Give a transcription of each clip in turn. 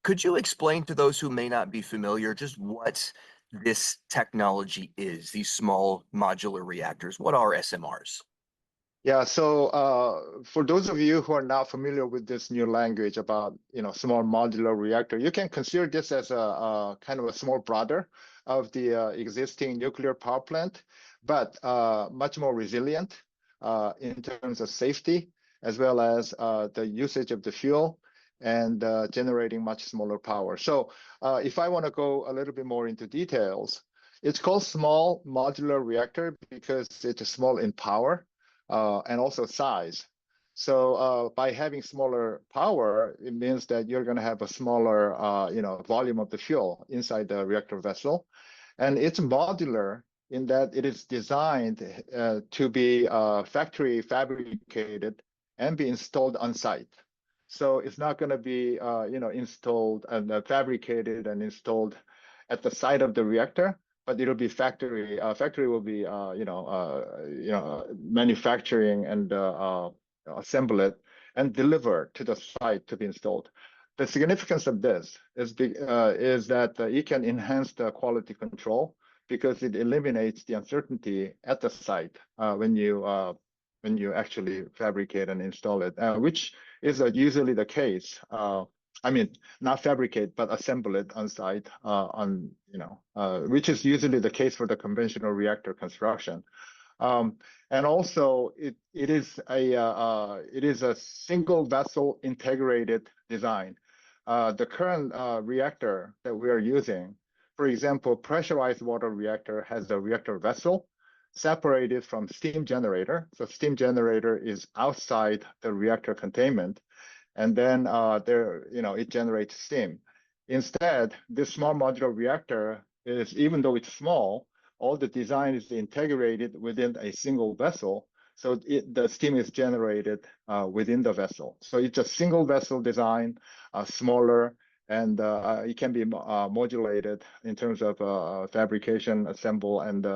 Could you explain to those who may not be familiar just what this technology is, these small modular reactors? What are SMRs? Yeah, so for those of you who are not familiar with this new language about small modular reactor, you can consider this as a kind of a small brother of the existing nuclear power plant, but much more resilient in terms of safety, as well as the usage of the fuel and generating much smaller power. So if I want to go a little bit more into details, it's called small modular reactor because it's small in power and also size. So by having smaller power, it means that you're going to have a smaller, volume of the fuel inside the reactor vessel, and it's modular in that it is designed to be factory fabricated and be installed on site. So it's not going to be, installed and fabricated and installed at the site of the reactor, but it'll be factory. Factory will be, manufacturing and assemble it and deliver to the site to be installed. The significance of this is that it can enhance the quality control because it eliminates the uncertainty at the site when you actually fabricate and install it, which is usually the case. I mean, not fabricate, but assemble it on site, which is usually the case for the conventional reactor construction. And also, it is a single vessel integrated design. The current reactor that we are using, for example, pressurized water reactor has the reactor vessel separated from steam generator. So steam generator is outside the reactor containment, and then it generates steam. Instead, this small modular reactor is, even though it's small, all the design is integrated within a single vessel, so the steam is generated within the vessel. So it's a single vessel design, smaller, and it can be modulated in terms of fabrication, assemble, and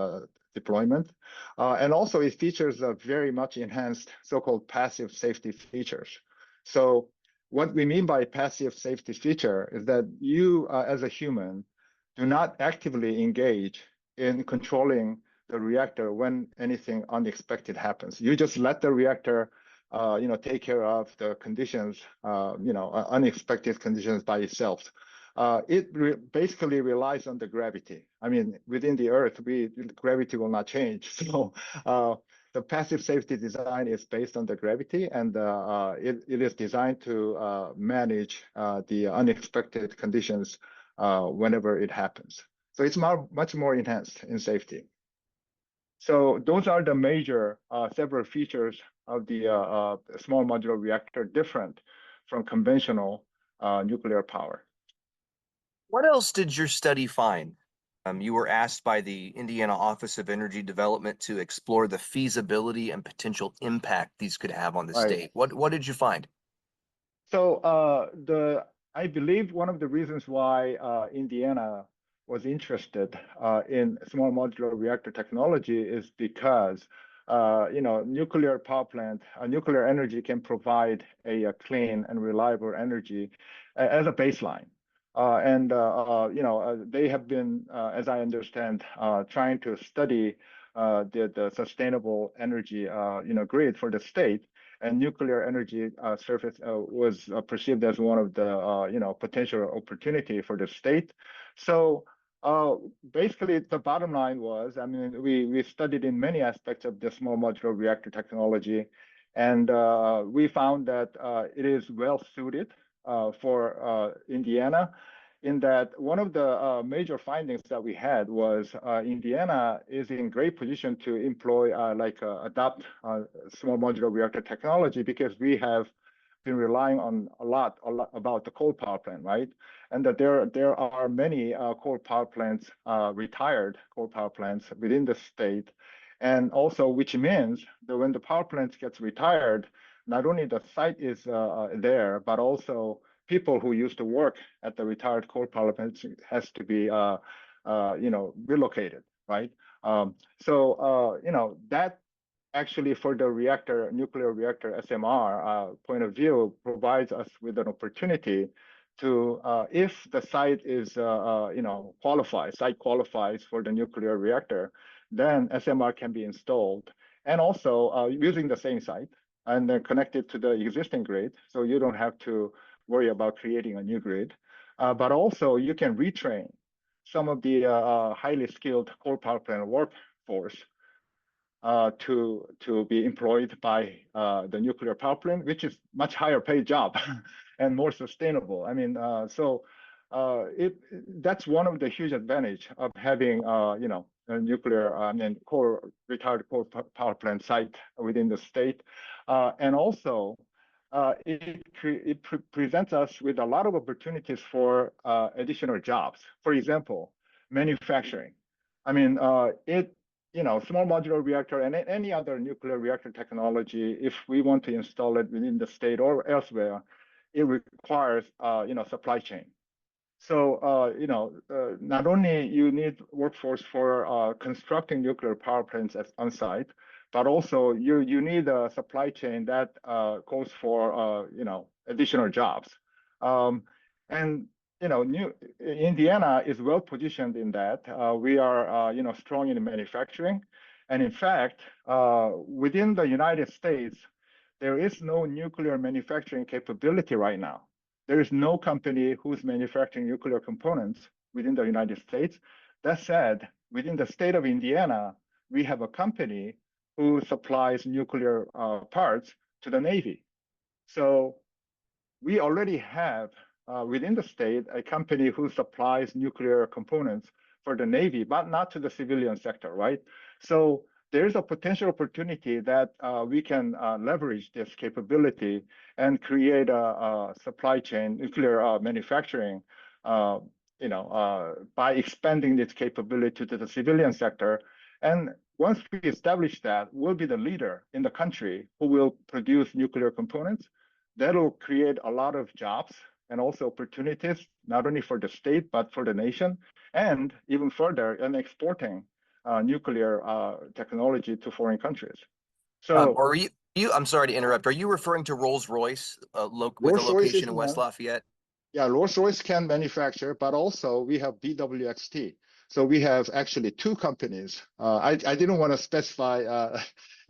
deployment. And also it features a very much enhanced so-called passive safety features. So what we mean by passive safety feature is that you, as a human, do not actively engage in controlling the reactor when anything unexpected happens. You just let the reactor, take care of the conditions, unexpected conditions by itself. It basically relies on the gravity. I mean, within the Earth, gravity will not change. So the passive safety design is based on the gravity, and it is designed to manage the unexpected conditions whenever it happens. So it's much more enhanced in safety. So those are the major several features of the small modular reactor, different from conventional nuclear power. What else did your study find? You were asked by the Indiana Office of Energy Development to explore the feasibility and potential impact these could have on the state. What did you find? So I believe one of the reasons why Indiana was interested in small modular reactor technology is because nuclear power plant, nuclear energy can provide a clean and reliable energy as a baseline. They have been, as I understand, trying to study the sustainable energy, grid for the state, and nuclear energy surface was perceived as one of the, potential opportunity for the state. So basically, the bottom line was, I mean, we studied in many aspects of the small modular reactor technology, and we found that it is well suited for Indiana, in that one of the major findings that we had was Indiana is in great position to employ, adopt small modular reactor technology, because we have been relying on a lot about the coal power plant, right? And that there are many coal power plants, retired coal power plants within the state, and also which means that when the power plant gets retired, not only the site is there, but also people who used to work at the retired coal power plants has to be, relocated, right? That actually, for the nuclear reactor SMR point of view, provides us with an opportunity to if the site is site qualifies for the nuclear reactor, then SMR can be installed, and also using the same site and then connected to the existing grid, so you don't have to worry about creating a new grid. But also you can retrain some of the highly skilled coal power plant workforce to be employed by the nuclear power plant, which is much higher paid job and more sustainable. I mean, that's one of the huge advantage of having a nuclear and retired coal power plant site within the state, and also it presents us with a lot of opportunities for additional jobs. For example, manufacturing. I mean, small modular reactor and any other nuclear reactor technology, if we want to install it within the state or elsewhere, it requires, supply chain. So, not only you need workforce for constructing nuclear power plants on site, but also you need a supply chain that calls for, additional jobs. And Indiana is well positioned in that. We are, strong in manufacturing, and in fact, within the United States, there is no nuclear manufacturing capability right now. There is no company who's manufacturing nuclear components within the United States. That said, within the state of Indiana, we have a company who supplies nuclear parts to the Navy. So we already have within the state a company who supplies nuclear components for the Navy, but not to the civilian sector, right? So there's a potential opportunity that we can leverage this capability and create a supply chain, nuclear manufacturing, by expanding this capability to the civilian sector. And once we establish that, we'll be the leader in the country who will produce nuclear components. That'll create a lot of jobs and also opportunities, not only for the state, but for the nation, and even further in exporting nuclear technology to foreign countries. So are you, I'm sorry to interrupt. Are you referring to Rolls-Royce with a location in West Lafayette? Yeah, Rolls-Royce can manufacture, but also we have BWXT. So we have actually two companies. I didn't want to specify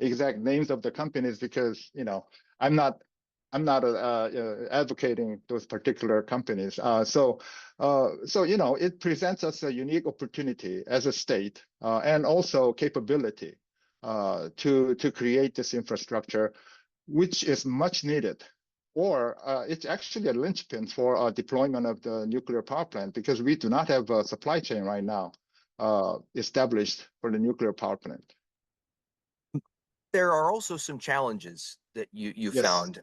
exact names of the companies because I'm not advocating those particular companies. So it presents us a unique opportunity as a state and also capability to create this infrastructure, which is much needed. Or it's actually a linchpin for deployment of the nuclear power plant because we do not have a supply chain right now established for the nuclear power plant. There are also some challenges that you Yes. found.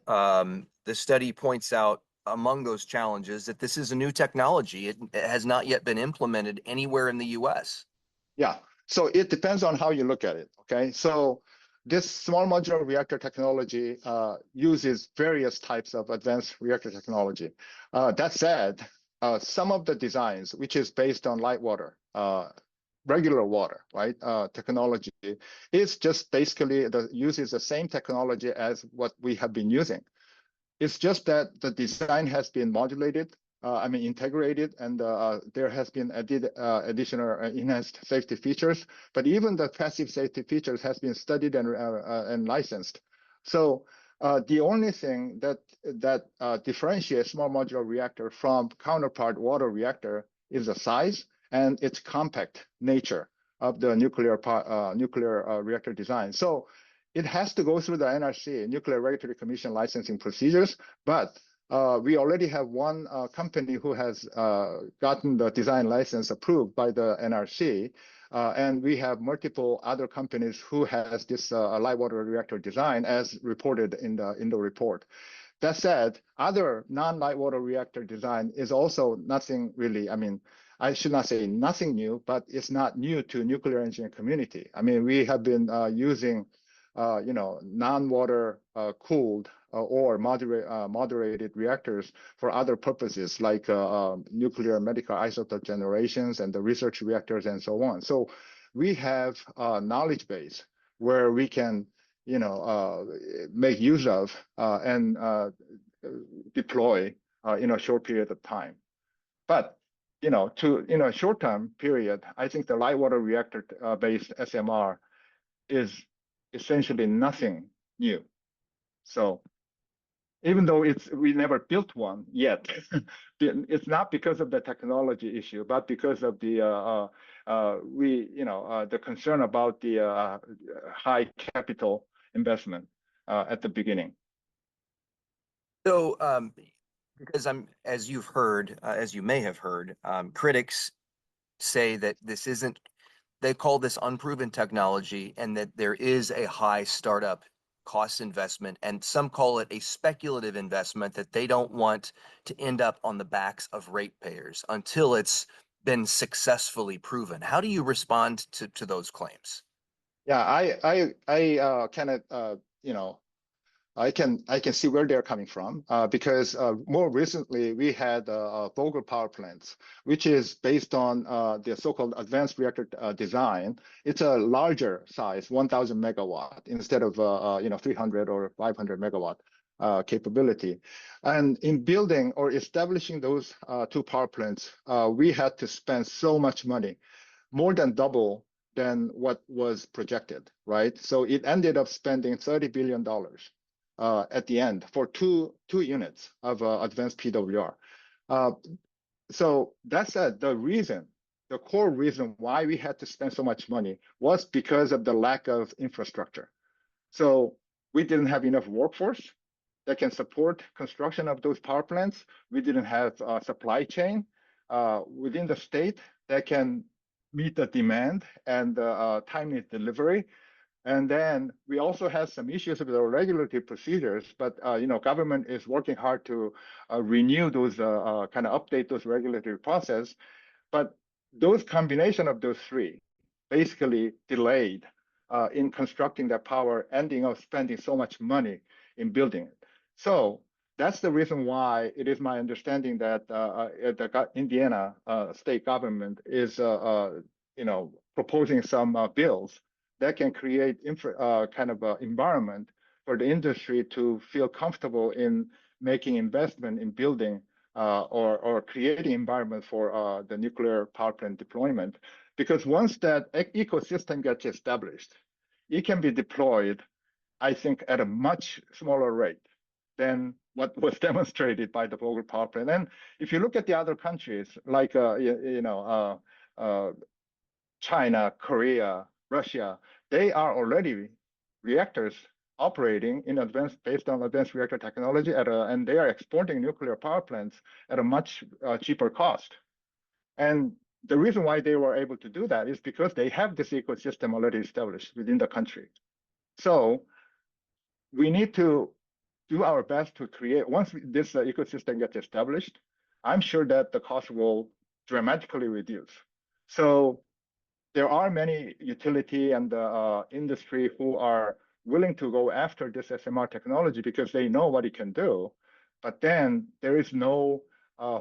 The study points out among those challenges that this is a new technology. It has not yet been implemented anywhere in the US. Yeah, so it depends on how you look at it, okay? So this small modular reactor technology uses various types of advanced reactor technology. That said, some of the designs, which is based on light water, regular water, right? Technology is just basically uses the same technology as what we have been using. It's just that the design has been modulated, integrated, and there has been additional enhanced safety features. But even the passive safety features has been studied and licensed. So the only thing that differentiates small modular reactor from counterpart water reactor is the size and its compact nature of the nuclear reactor design. So it has to go through the NRC, Nuclear Regulatory Commission licensing procedures, but we already have one company who has gotten the design license approved by the NRC, and we have multiple other companies who has this light water reactor design as reported in the report. That said, other non-light water reactor design is also nothing really, I should not say nothing new, but it's not new to nuclear engineering community. We have been using non-water cooled or moderated reactors for other purposes like nuclear medical isotope generations and the research reactors and so on. So we have a knowledge base where we can make use of and deploy in a short period of time. But in a short-term period, I think the light water reactor based SMR is essentially nothing new. So even though we never built one yet, it's not because of the technology issue, but because of the the concern about the high capital investment at the beginning. So, because as you've heard, as you may have heard, critics say that this isn't, they call this unproven technology and that there is a high startup cost investment, and some call it a speculative investment that they don't want to end up on the backs of ratepayers until it's been successfully proven. How do you respond to those claims? Yeah, I cannot I can see where they're coming from because more recently we had Vogtle power plants, which is based on the so-called advanced reactor design. It's a larger size, 1,000 megawatt instead of 300 or 500 megawatt capability. And in building or establishing those two power plants, we had to spend so much money, more than double than what was projected, right? So it ended up spending $30 billion at the end for two units of advanced PWR. So that's the core reason why we had to spend so much money was because of the lack of infrastructure. So we didn't have enough workforce that can support construction of those power plants. We didn't have a supply chain within the state that can meet the demand and timely delivery. And then we also have some issues with our regulatory procedures, but government is working hard to renew those, kind of update those regulatory process. But those combination of those three basically delayed in constructing that power, ending up spending so much money in building it. So that's the reason why it is my understanding that the Indiana state government is proposing some bills that can create kind of an environment for the industry to feel comfortable in making investment in building or creating environment for the nuclear power plant deployment. Because once that ecosystem gets established, it can be deployed, I think, at a much smaller rate than what was demonstrated by the Vogtle power plant. And if you look at the other countries like China, Korea, Russia, they are already reactors operating in based on advanced reactor technology and they are exporting nuclear power plants at a much cheaper cost. And the reason why they were able to do that is because they have this ecosystem already established within the country. So we need to do our best to create, once this ecosystem gets established, I'm sure that the cost will dramatically reduce. So there are many utility and industry who are willing to go after this SMR technology because they know what it can do. But then there is no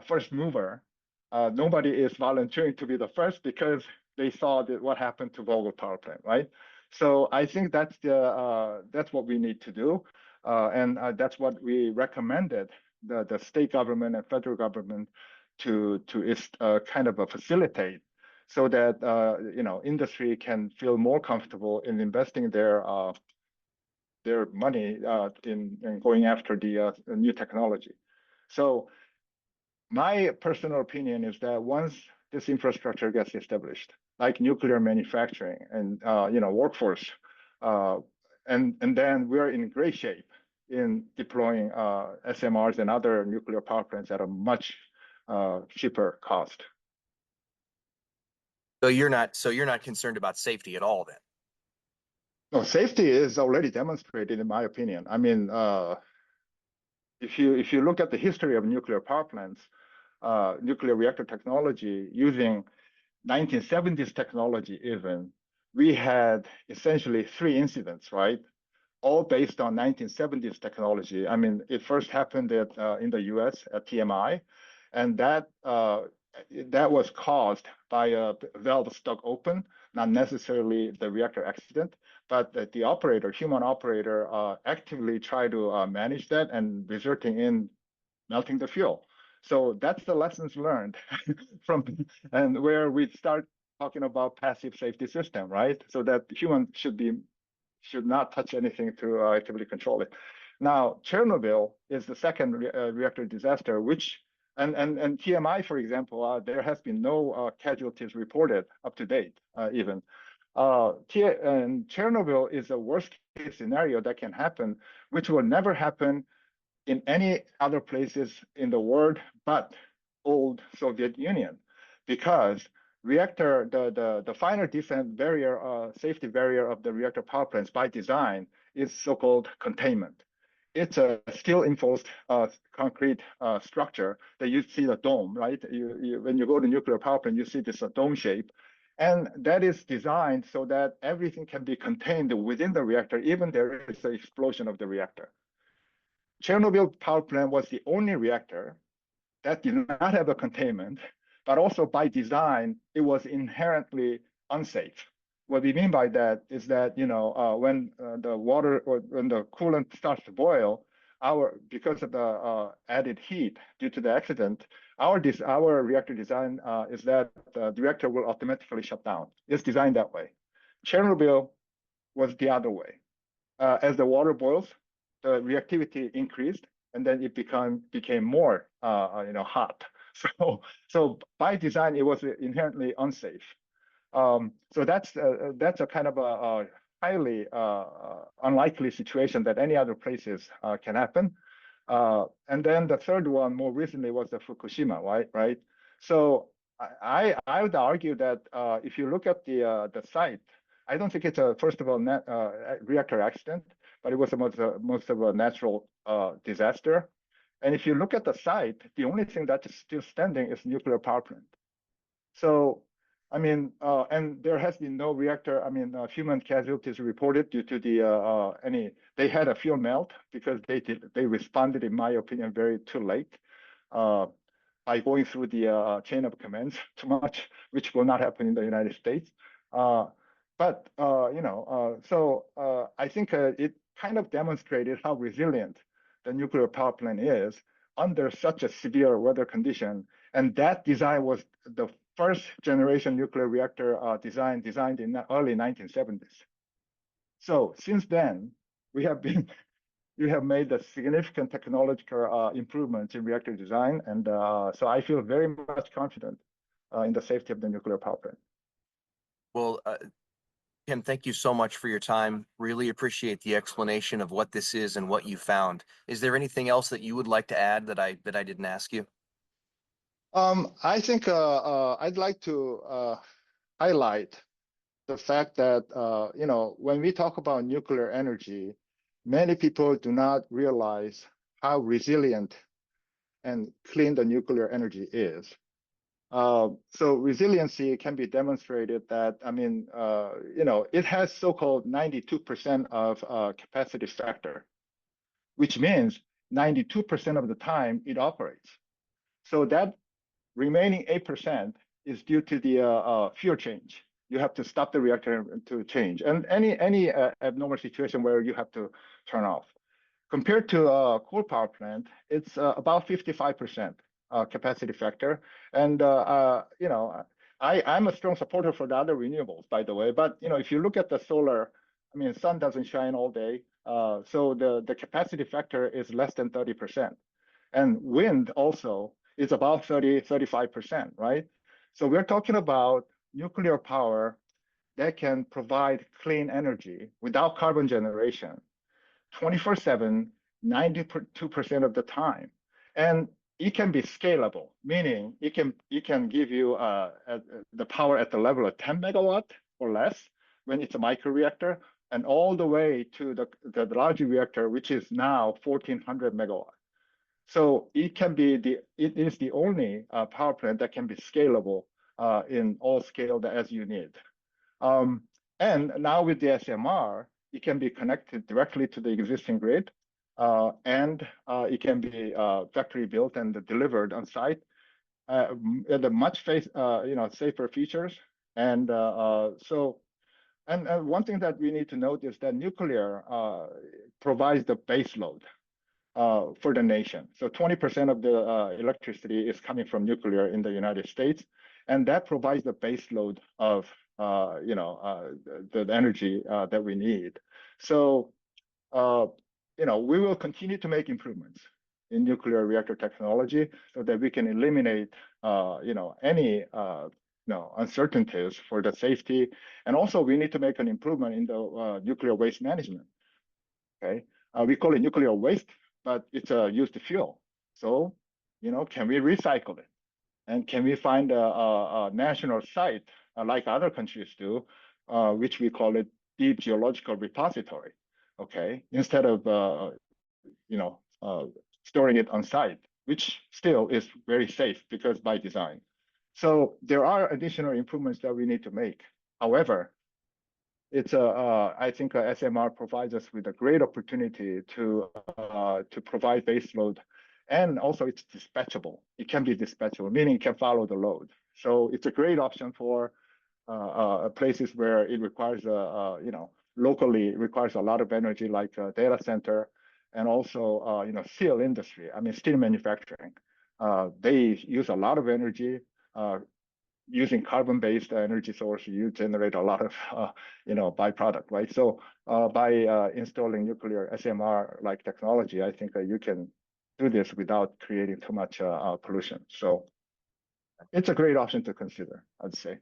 first mover. Nobody is volunteering to be the first because they saw what happened to Vogtle power plant, right? So I think that's what we need to do, and that's what we recommended the state government and federal government to kind of facilitate, so that industry can feel more comfortable in investing their money in going after the new technology. So my personal opinion is that once this infrastructure gets established, like nuclear manufacturing and workforce, and then we're in great shape in deploying SMRs and other nuclear power plants at a much cheaper cost. So you're not concerned about safety at all then? No, safety is already demonstrated, in my opinion. I mean, if you look at the history of nuclear power plants, nuclear reactor technology using 1970s technology even, we had essentially 3 incidents, right? All based on 1970s technology. I mean, it first happened in the US at TMI, and that was caused by a valve stuck open, not necessarily the reactor accident, but the human operator, actively tried to manage that and resulting in melting the fuel. So that's the lessons learned from, and where we start talking about passive safety system, right? So that human should not touch anything to actively control it. Now, Chernobyl is the second reactor disaster, which and TMI, for example, there has been no casualties reported up to date, even. And Chernobyl is a worst case scenario that can happen, which will never happen in any other places in the world but old Soviet Union, because the final defense barrier, safety barrier of the reactor power plants by design is so-called containment. It's a steel enforced concrete structure that you see the dome, right? When you go to nuclear power plant, you see this dome shape. And that is designed so that everything can be contained within the reactor, even there is an explosion of the reactor. Chernobyl power plant was the only reactor that did not have a containment, but also by design, it was inherently unsafe. What we mean by that is that, when the water or when the coolant starts to boil, because of the added heat due to the accident, our reactor design is that the reactor will automatically shut down. It's designed that way. Chernobyl was the other way. As the water boils, the reactivity increased, and then it became more hot. So by design, it was inherently unsafe. So that's a kind of a highly unlikely situation that any other places can happen. And then the third one, more recently, was the Fukushima, right? So I would argue that if you look at the site, I don't think it's first of all reactor accident, but it was most of a natural disaster. And if you look at the site, the only thing that is still standing is nuclear power plant. So, I mean, and there has been no human casualties reported due to they had a fuel melt because they responded, in my opinion, very too late by going through the chain of commands too much, which will not happen in the United States. I think it kind of demonstrated how resilient the nuclear power plant is under such a severe weather condition. And that design was the first generation nuclear reactor designed in the early 1970s. So since then, we have made a significant technological improvements in reactor design. And so I feel very much confident in the safety of the nuclear power plant. Well, Kim, thank you so much for your time. Really appreciate the explanation of what this is and what you found. Is there anything else that you would like to add that I didn't ask you? I think I'd like to highlight the fact that when we talk about nuclear energy, many people do not realize how resilient and clean the nuclear energy is. So resiliency can be demonstrated that, it has so-called 92% of capacity factor, which means 92% of the time it operates. So that remaining 8% is due to the fuel change. You have to stop the reactor to change, and any abnormal situation where you have to turn off. Compared to a coal power plant, it's about 55% capacity factor. And I'm a strong supporter for the other renewables, by the way. But if you look at the solar, sun doesn't shine all day, so the capacity factor is less than 30%, and wind also is about 35%, right? So we're talking about nuclear power that can provide clean energy without carbon generation 24/7, 92% of the time. And it can be scalable, meaning it can give you the power at the level of 10 megawatt or less when it's a microreactor, and all the way to the larger reactor, which is now 1400 megawatt. So it is the only power plant that can be scalable in all scale as you need. And now with the SMR, it can be connected directly to the existing grid, and it can be factory built and delivered on site at a much safer features. And one thing that we need to note is that nuclear provides the base load. for the nation. So 20% of the electricity is coming from nuclear in the United States, and that provides the base load of the energy that we need. So we will continue to make improvements in nuclear reactor technology so that we can eliminate any uncertainties for the safety, and also we need to make an improvement in the nuclear waste management. Okay, we call it nuclear waste, but it's a used fuel. So, can we recycle it? And can we find a national site like other countries do, which we call it deep geological repository? Okay, instead of storing it on site, which still is very safe because by design. So there are additional improvements that we need to make. However, I think SMR provides us with a great opportunity to provide baseload, and also it's dispatchable. It can be dispatchable, meaning it can follow the load. So it's a great option for places where it requires locally requires a lot of energy, like a data center, and also steel industry. I mean, steel manufacturing. They use a lot of energy. Using carbon-based energy source, you generate a lot of byproduct, right? So by installing nuclear SMR-like technology, I think you can do this without creating too much pollution. So it's a great option to consider, I'd say.